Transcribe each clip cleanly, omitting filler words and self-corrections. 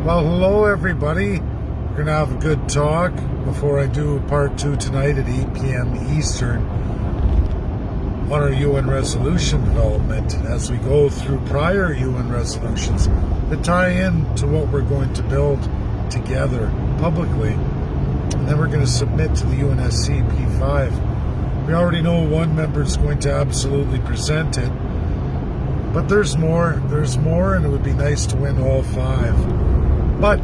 Well, hello everybody. We're going to have a good talk before I do part 2 tonight at 8 p.m. Eastern on our UN resolution development as we go through prior UN resolutions that tie in to what we're going to build together publicly. And then we're going to submit to the UNSC P5. We already know one member is going to absolutely present it, but there's more, and it would be nice to win all 5. But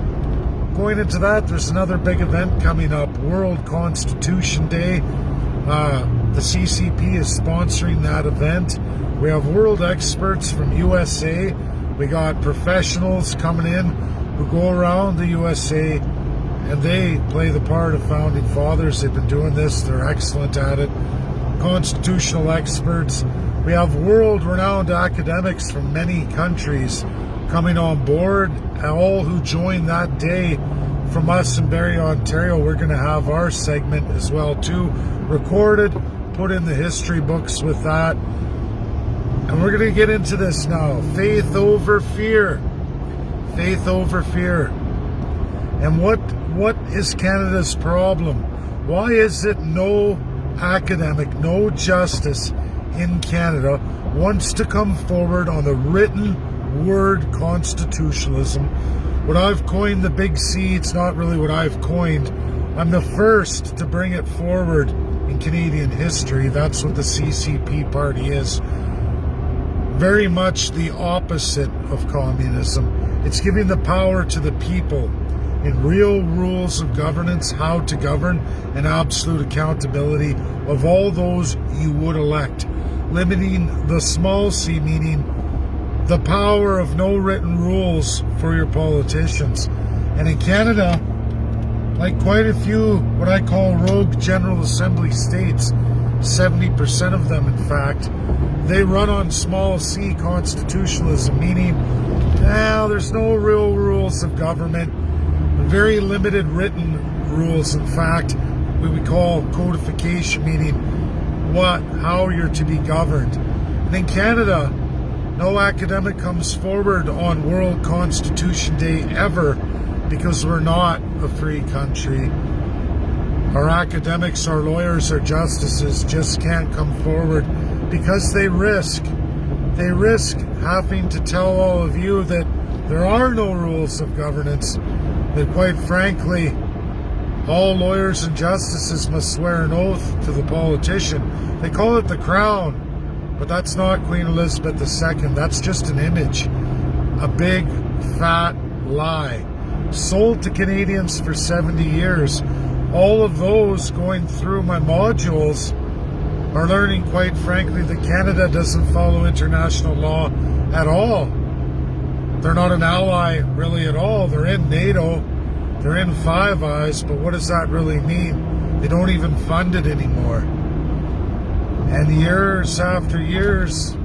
going into that, there's another big event coming up, World Constitution Day. The CCP is sponsoring that event. We have world experts from USA. We got professionals coming in who go around the USA, and they play the part of founding fathers. They've been doing this. They're excellent at it. Constitutional experts. We have world-renowned academics from many countries coming on board. All who join that day from us in Barrie, Ontario, we're going to have our segment as well too, recorded, put in the history books with that. And we're going to get into this now. Faith over fear. Faith over fear. And what is Canada's problem? Why is it no academic, no justice in Canada wants to come forward on the written word constitutionalism? What I've coined the big C, it's not really what I've coined. I'm the first to bring it forward in Canadian history. That's what the CCP party is. Very much the opposite of communism. It's giving the power to the people in real rules of governance, how to govern, and absolute accountability of all those you would elect. Limiting the small c, meaning the power of no written rules for your politicians. And in Canada, like quite a few what I call rogue General Assembly states, 70% of them in fact, they run on small c constitutionalism, meaning there's no real rules of government, very limited written rules. In fact, what we call codification, meaning how you're to be governed. And in Canada, no academic comes forward on World Constitution Day ever because we're not a free country. Our academics, our lawyers, our justices just can't come forward because they risk having to tell all of you that there are no rules of governance, that quite frankly, all lawyers and justices must swear an oath to the politician. They call it the crown. But that's not Queen Elizabeth II. That's just an image. A big, fat lie. Sold to Canadians for 70 years. All of those going through my modules are learning, quite frankly, that Canada doesn't follow international law at all. They're not an ally really at all. They're in NATO. They're in Five Eyes. But what does that really mean? They don't even fund it anymore. And years after years,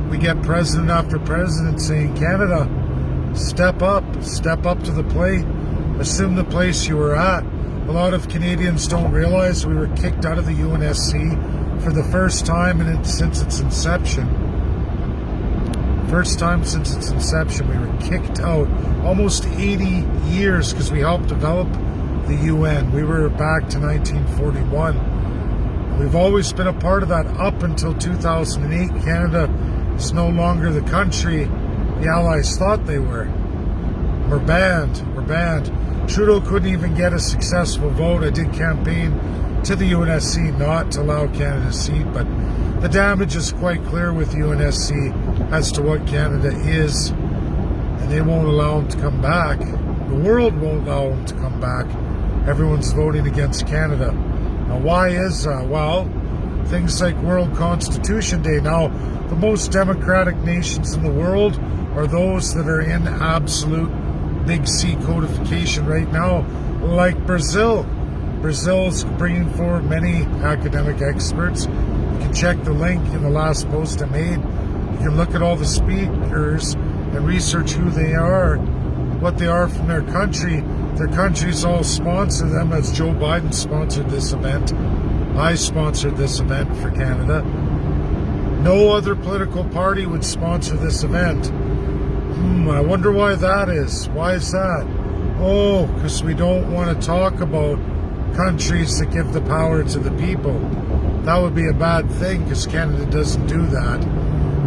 we get president after president saying, Canada, step up to the plate, assume the place you were at. A lot of Canadians don't realize we were kicked out of the UNSC for the first time since its inception. First time since its inception, we were kicked out. Almost 80 years because we helped develop the UN. We were back to 1941. We've always been a part of that up until 2008. Canada is no longer the country the Allies thought they were. We're banned. Trudeau couldn't even get a successful vote. I did campaign to the UNSC not to allow Canada's seat, but the damage is quite clear with UNSC as to what Canada is, and they won't allow them to come back. The world won't allow them to come back. Everyone's voting against Canada. Now, why is that? Well, things like World Constitution Day. Now, the most democratic nations in the world are those that are in absolute big C codification right now, like Brazil. Brazil's bringing forward many academic experts. You can check the link in the last post I made. You can look at all the speakers and research who they are, what they are from their country. Their countries all sponsor them, as Joe Biden sponsored this event. I sponsored this event for Canada. No other political party would sponsor this event. I wonder why that is. Why is that? Oh, because we don't want to talk about countries that give the power to the people. That would be a bad thing because Canada doesn't do that.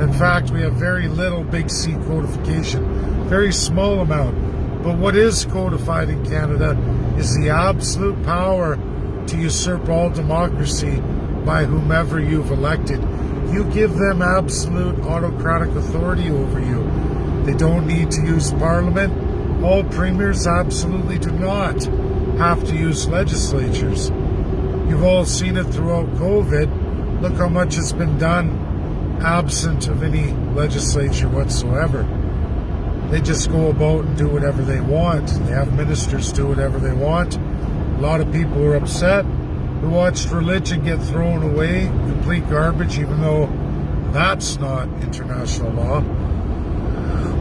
In fact, we have very little big C codification, very small amount. But what is codified in Canada is the absolute power to usurp all democracy by whomever you've elected. You give them absolute autocratic authority over you. They don't need to use parliament. All premiers absolutely do not have to use legislatures. You've all seen it throughout COVID. Look how much has been done absent of any legislature whatsoever. They just go about and do whatever they want. They have ministers do whatever they want. A lot of people were upset who watched religion get thrown away, complete garbage, even though that's not international law.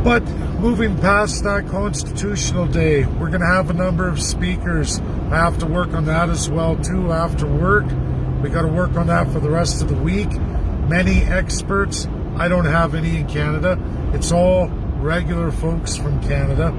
But moving past that Constitutional Day, we're going to have a number of speakers. I have to work on that as well too after work. We got to work on that for the rest of the week. Many experts. I don't have any in Canada. It's all regular folks from Canada,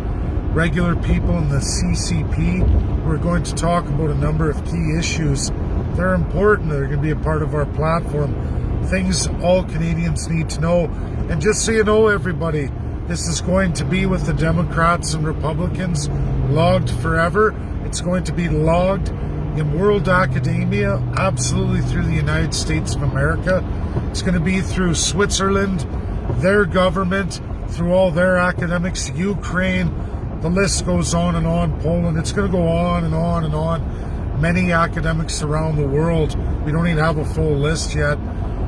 regular people in the CCP. We're going to talk about a number of key issues. They're important. They're going to be a part of our platform. Things all Canadians need to know. And just so you know, everybody, this is going to be with the Democrats and Republicans logged forever. It's going to be logged in world academia, absolutely through the United States of America. It's going to be through Switzerland, their government, through all their academics, Ukraine, the list goes on and on, Poland. It's going to go on and on and on. Many academics around the world. We don't even have a full list yet,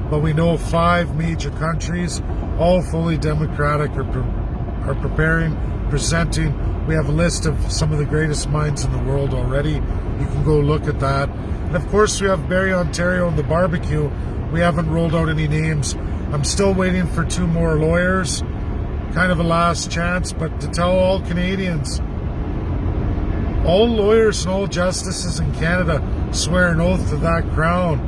but we know 5 major countries, all fully democratic, are preparing, presenting. We have a list of some of the greatest minds in the world already. You can go look at that. And of course, we have Barrie, Ontario, and the barbecue. We haven't rolled out any names. I'm still waiting for 2 more lawyers. Kind of a last chance, but to tell all Canadians, all lawyers and all justices in Canada swear an oath to that crown.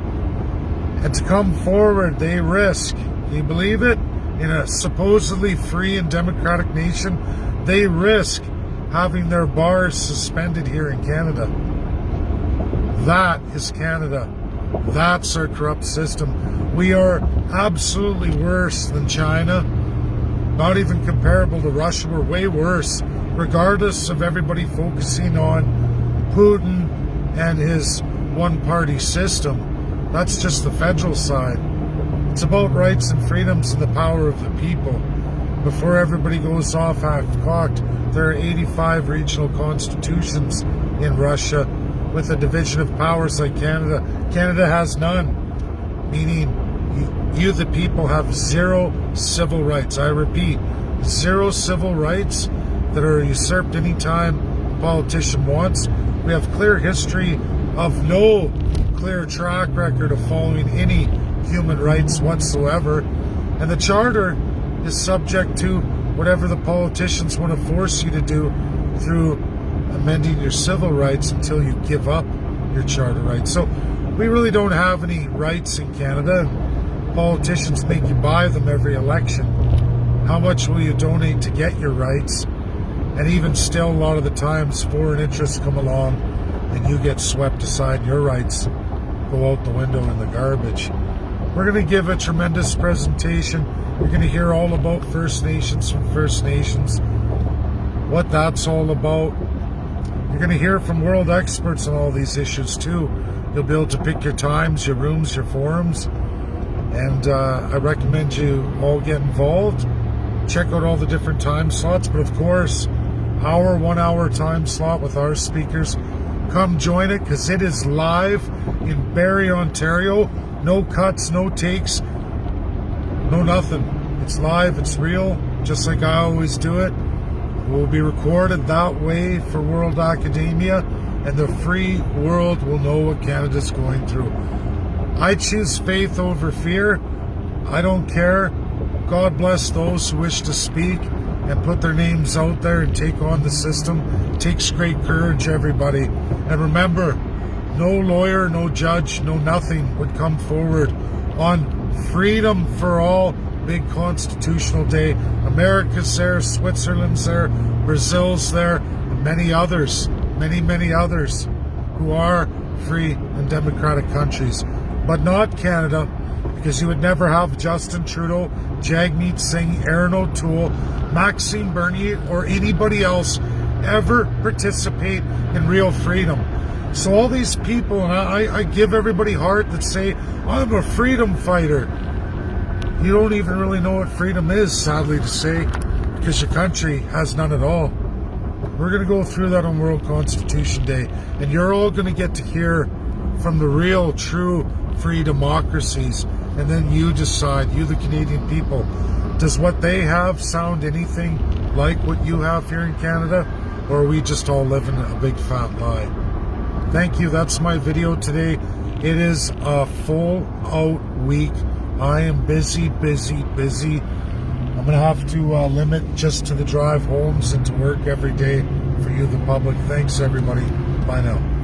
And to come forward, they risk, do you believe it? In a supposedly free and democratic nation, they risk having their bars suspended here in Canada. That is Canada. That's our corrupt system. We are absolutely worse than China. Not even comparable to Russia. We're way worse, regardless of everybody focusing on Putin and his one-party system. That's just the federal side. It's about rights and freedoms and the power of the people. Before everybody goes off half-cocked, there are 85 regional constitutions in Russia with a division of powers like Canada. Canada has none, meaning you, the people, have 0 civil rights. I repeat, 0 civil rights that are usurped anytime a politician wants. We have clear history of no clear track record of following any human rights whatsoever. And the Charter is subject to whatever the politicians want to force you to do through amending your civil rights until you give up your Charter rights. So we really don't have any rights in Canada. Politicians make you buy them every election. How much will you donate to get your rights? And even still, a lot of the times, foreign interests come along and you get swept aside. Your rights go out the window in the garbage. We're going to give a tremendous presentation. You're going to hear all about First Nations from First Nations, what that's all about. You're going to hear from world experts on all these issues too. You'll be able to pick your times, your rooms, your forums. And I recommend you all get involved. Check out all the different time slots. But of course, our 1 hour time slot with our speakers. Come join it because it is live in Barrie, Ontario. No cuts, no takes, no nothing. It's live, it's real, just like I always do it. It will be recorded that way for world academia, and the free world will know what Canada's going through. I choose faith over fear. I don't care. God bless those who wish to speak and put their names out there and take on the system. It takes great courage, everybody. And remember, no lawyer, no judge, no nothing would come forward on freedom for all big constitutional day. America's there, Switzerland's there, Brazil's there, and many others, many others who are free and democratic countries. But not Canada, because you would never have Justin Trudeau, Jagmeet Singh, Aaron O'Toole, Maxime Bernier, or anybody else ever participate in real freedom. So all these people, and I give everybody heart that say, I'm a freedom fighter. You don't even really know what freedom is, sadly to say, because your country has none at all. We're going to go through that on World Constitution Day, and you're all going to get to hear from the real, true, free democracies, and then you decide, you the Canadian people, does what they have sound anything like what you have here in Canada, or are we just all living a big fat lie? Thank you. That's my video today. It is a full out week. I am busy. I'm going to have to limit just to the drive homes and to work every day for you, the public. Thanks, everybody. Bye now.